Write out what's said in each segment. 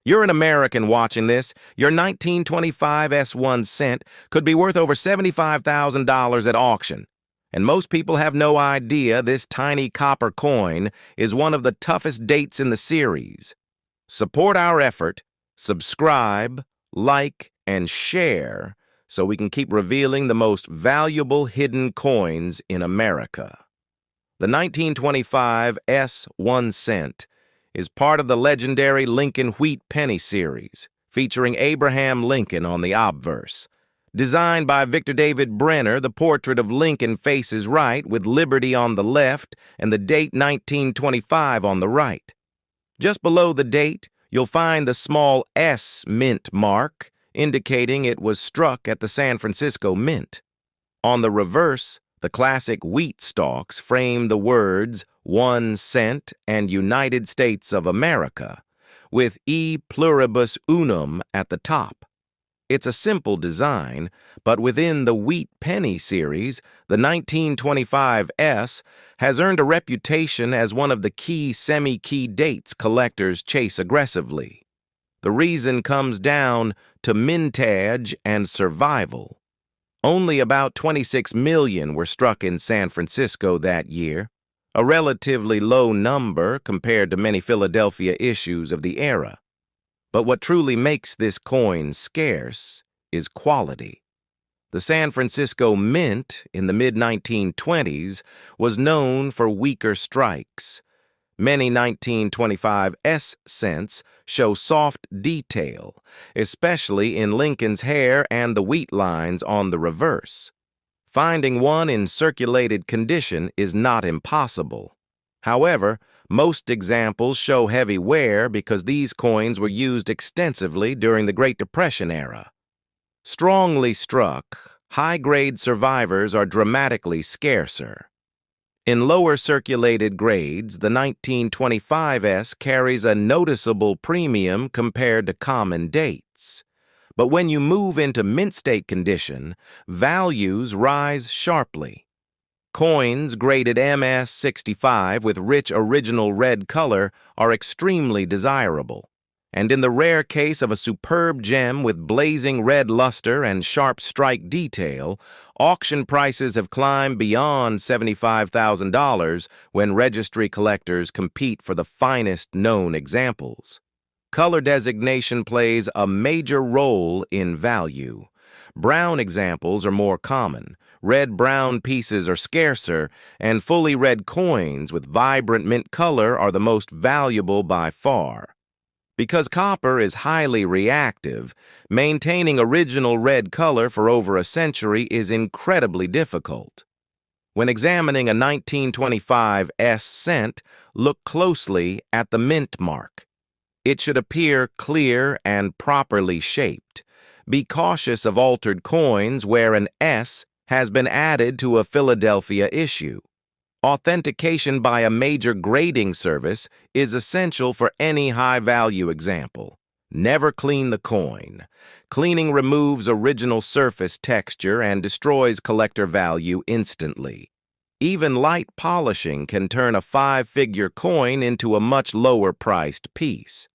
You're an American watching this. Your 1925 S1 cent could be worth over $75,000 at auction. And most people have no idea this tiny copper coin is one of the toughest dates in the series. Support our effort, subscribe, like, and share so we can keep revealing the most valuable hidden coins in America. The 1925 S1 cent is part of the legendary Lincoln Wheat Penny series, featuring Abraham Lincoln on the obverse. Designed by Victor David Brenner, the portrait of Lincoln faces right with Liberty on the left and the date 1925 on the right. Just below the date, you'll find the small S mint mark, indicating it was struck at the San Francisco Mint. On the reverse, the classic wheat stalks frame the words 1 cent and United States of America, with E pluribus unum at the top. It's a simple design, but within the Wheat Penny series, the 1925 S has earned a reputation as one of the key semi-key dates collectors chase aggressively. The reason comes down to mintage and survival. Only about 26 million were struck in San Francisco that year, a relatively low number compared to many Philadelphia issues of the era. But what truly makes this coin scarce is quality. The San Francisco Mint in the mid-1920s was known for weaker strikes. Many 1925 S cents show soft detail, especially in Lincoln's hair and the wheat lines on the reverse. Finding one in circulated condition is not impossible. However, most examples show heavy wear because these coins were used extensively during the Great Depression era. Strongly struck, high-grade survivors are dramatically scarcer. In lower circulated grades, the 1925 S carries a noticeable premium compared to common dates. But when you move into mint state condition, values rise sharply. Coins graded MS-65 with rich original red color are extremely desirable. And in the rare case of a superb gem with blazing red luster and sharp strike detail, auction prices have climbed beyond $75,000 when registry collectors compete for the finest known examples. Color designation plays a major role in value. Brown examples are more common, red-brown pieces are scarcer, and fully red coins with vibrant mint color are the most valuable by far. Because copper is highly reactive, maintaining original red color for over a century is incredibly difficult. When examining a 1925 S cent, look closely at the mint mark. It should appear clear and properly shaped. Be cautious of altered coins where an S has been added to a Philadelphia issue. Authentication by a major grading service is essential for any high-value example. Never clean the coin. Cleaning removes original surface texture and destroys collector value instantly. Even light polishing can turn a 5-figure coin into a much lower-priced piece.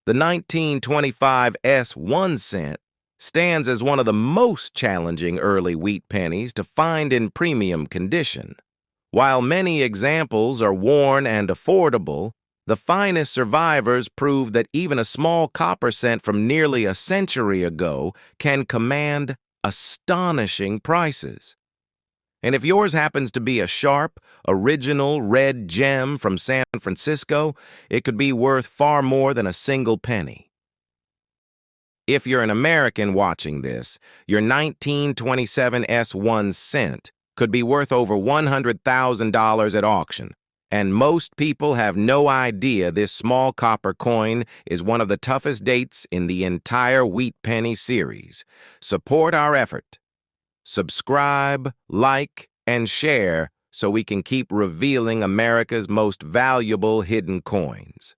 The 1925 S1 cent stands as one of the most challenging early wheat pennies to find in premium condition. While many examples are worn and affordable, the finest survivors prove that even a small copper cent from nearly a century ago can command astonishing prices. And if yours happens to be a sharp, original red gem from San Francisco, it could be worth far more than a single penny. If you're an American watching this, your 1927 S1 cent could be worth over $100,000 at auction, and most people have no idea this small copper coin is one of the toughest dates in the entire Wheat Penny series. Support our effort. Subscribe, like, and share so we can keep revealing America's most valuable hidden coins.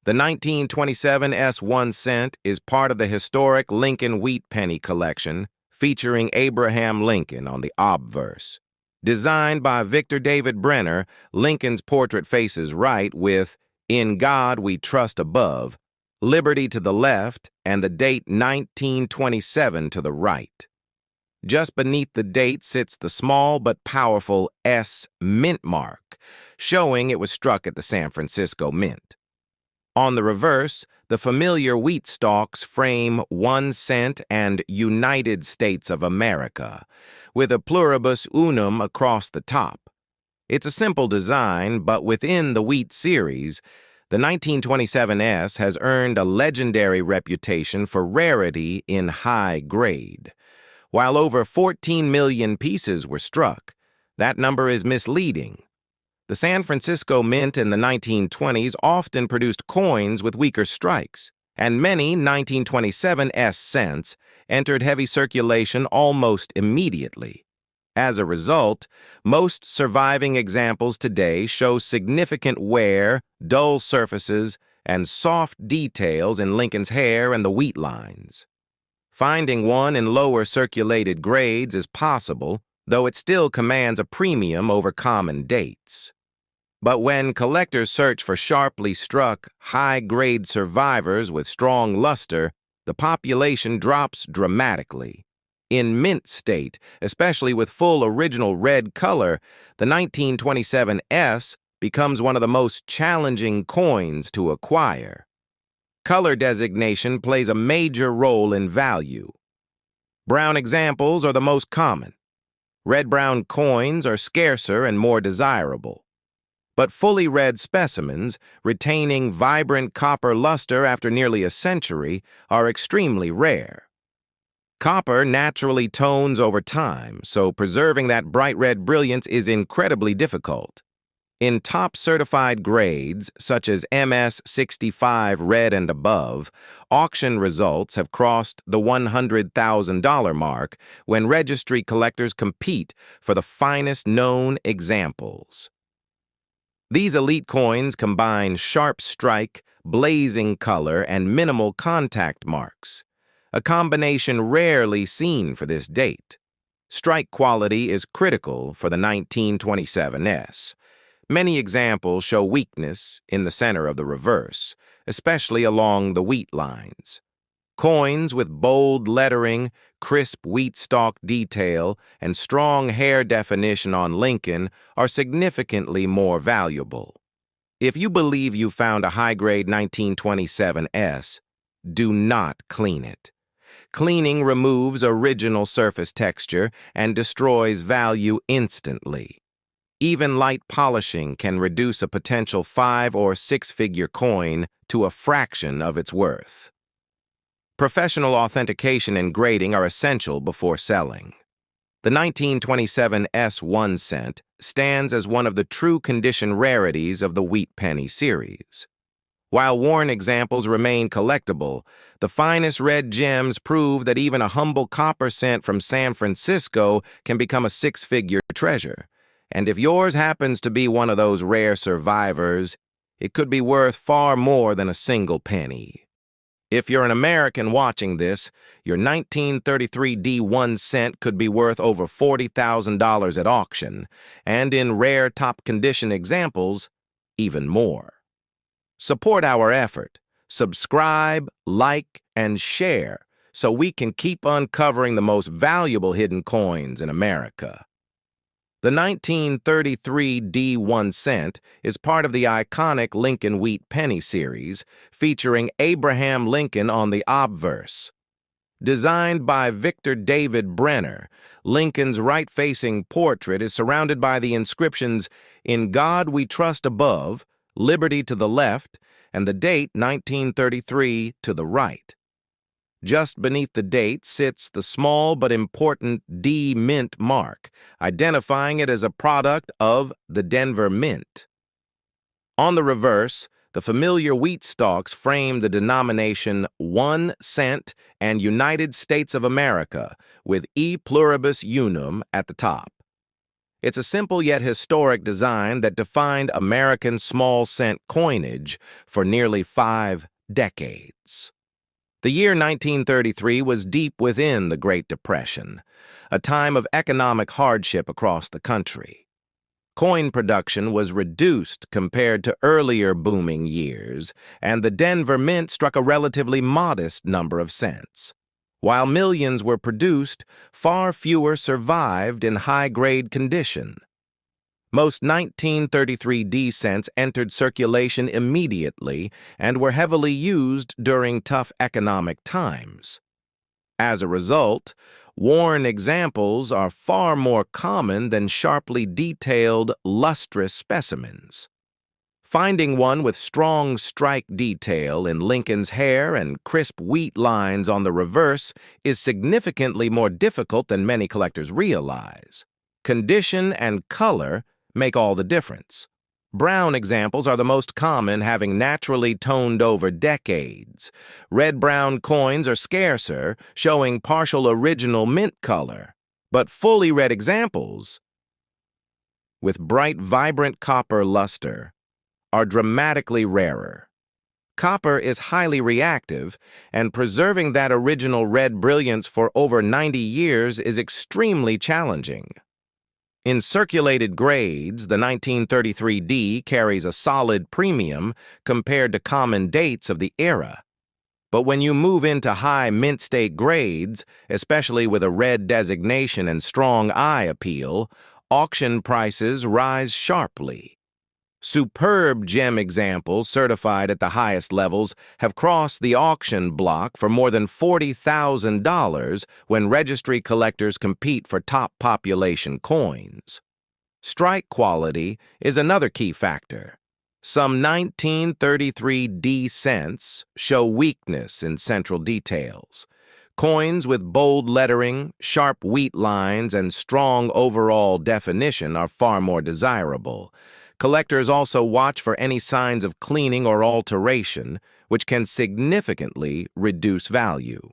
The 1927 S1 cent is part of the historic Lincoln Wheat Penny collection, featuring Abraham Lincoln on the obverse. Designed by Victor David Brenner, Lincoln's portrait faces right with, "In God We Trust" above. Liberty to the left, and the date 1927 to the right. Just beneath the date sits the small but powerful S mint mark, showing it was struck at the San Francisco Mint. On the reverse, the familiar wheat stalks frame 1 cent and United States of America, with a pluribus unum across the top. It's a simple design, but within the wheat series, the 1927 S has earned a legendary reputation for rarity in high grade. While over 14 million pieces were struck, that number is misleading. The San Francisco Mint in the 1920s often produced coins with weaker strikes, and many 1927 S cents entered heavy circulation almost immediately. As a result, most surviving examples today show significant wear, dull surfaces, and soft details in Lincoln's hair and the wheat lines. Finding one in lower circulated grades is possible, though it still commands a premium over common dates. But when collectors search for sharply struck, high-grade survivors with strong luster, the population drops dramatically. In mint state, especially with full original red color, the 1927 S becomes one of the most challenging coins to acquire. Color designation plays a major role in value. Brown examples are the most common. Red-brown coins are scarcer and more desirable. But fully red specimens, retaining vibrant copper luster after nearly a century, are extremely rare. Copper naturally tones over time, so preserving that bright red brilliance is incredibly difficult. In top certified grades, such as MS 65 red and above, auction results have crossed the $100,000 mark when registry collectors compete for the finest known examples. These elite coins combine sharp strike, blazing color, and minimal contact marks, a combination rarely seen for this date. Strike quality is critical for the 1927 S. Many examples show weakness in the center of the reverse, especially along the wheat lines. Coins with bold lettering, crisp wheat stalk detail, and strong hair definition on Lincoln are significantly more valuable. If you believe you found a high-grade 1927 S, do not clean it. Cleaning removes original surface texture and destroys value instantly. Even light polishing can reduce a potential 5- or 6-figure coin to a fraction of its worth. Professional authentication and grading are essential before selling. The 1927 S 1 cent stands as one of the true condition rarities of the wheat penny series. While worn examples remain collectible, the finest red gems prove that even a humble copper cent from San Francisco can become a 6-figure treasure. And if yours happens to be one of those rare survivors, it could be worth far more than a single penny. If you're an American watching this, your 1933 D 1 cent could be worth over $40,000 at auction, and in rare top-condition examples, even more. Support our effort. Subscribe, like, and share so we can keep uncovering the most valuable hidden coins in America. The 1933 D 1 cent is part of the iconic Lincoln Wheat Penny series, featuring Abraham Lincoln on the obverse. Designed by Victor David Brenner, Lincoln's right-facing portrait is surrounded by the inscriptions, "In God We Trust" above, "Liberty" to the left, and the date 1933 to the right. Just beneath the date sits the small but important D Mint mark, identifying it as a product of the Denver Mint. On the reverse, the familiar wheat stalks frame the denomination 1 cent and United States of America, with E pluribus unum at the top. It's a simple yet historic design that defined American small cent coinage for nearly 5 decades. The year 1933 was deep within the Great Depression, a time of economic hardship across the country. Coin production was reduced compared to earlier booming years, and the Denver Mint struck a relatively modest number of cents. While millions were produced, far fewer survived in high-grade condition. Most 1933 D cents entered circulation immediately and were heavily used during tough economic times. As a result, worn examples are far more common than sharply detailed, lustrous specimens. Finding one with strong strike detail in Lincoln's hair and crisp wheat lines on the reverse is significantly more difficult than many collectors realize. Condition and color make all the difference. Brown examples are the most common, having naturally toned over decades. Red-brown coins are scarcer, showing partial original mint color. But fully red examples, with bright, vibrant copper luster, are dramatically rarer. Copper is highly reactive, and preserving that original red brilliance for over 90 years is extremely challenging. In circulated grades, the 1933 D carries a solid premium compared to common dates of the era. But when you move into high mint state grades, especially with a red designation and strong eye appeal, auction prices rise sharply. Superb gem examples certified at the highest levels have crossed the auction block for more than $40,000 when registry collectors compete for top population coins. Strike quality is another key factor. Some 1933 D cents show weakness in central details. Coins with bold lettering, sharp wheat lines, and strong overall definition are far more desirable. Collectors also watch for any signs of cleaning or alteration, which can significantly reduce value.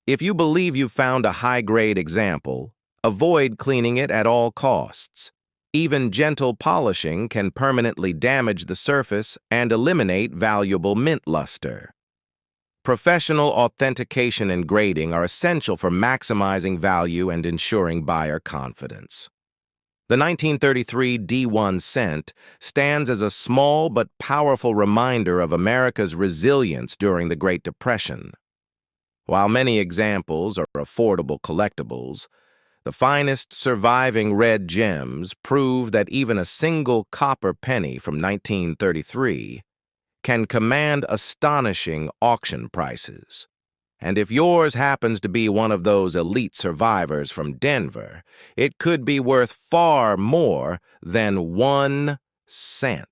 If you believe you've found a high-grade example, avoid cleaning it at all costs. Even gentle polishing can permanently damage the surface and eliminate valuable mint luster. Professional authentication and grading are essential for maximizing value and ensuring buyer confidence. The 1933 D1 cent stands as a small but powerful reminder of America's resilience during the Great Depression. While many examples are affordable collectibles, the finest surviving red gems prove that even a single copper penny from 1933 can command astonishing auction prices. And if yours happens to be one of those elite survivors from Denver, it could be worth far more than 1 cent.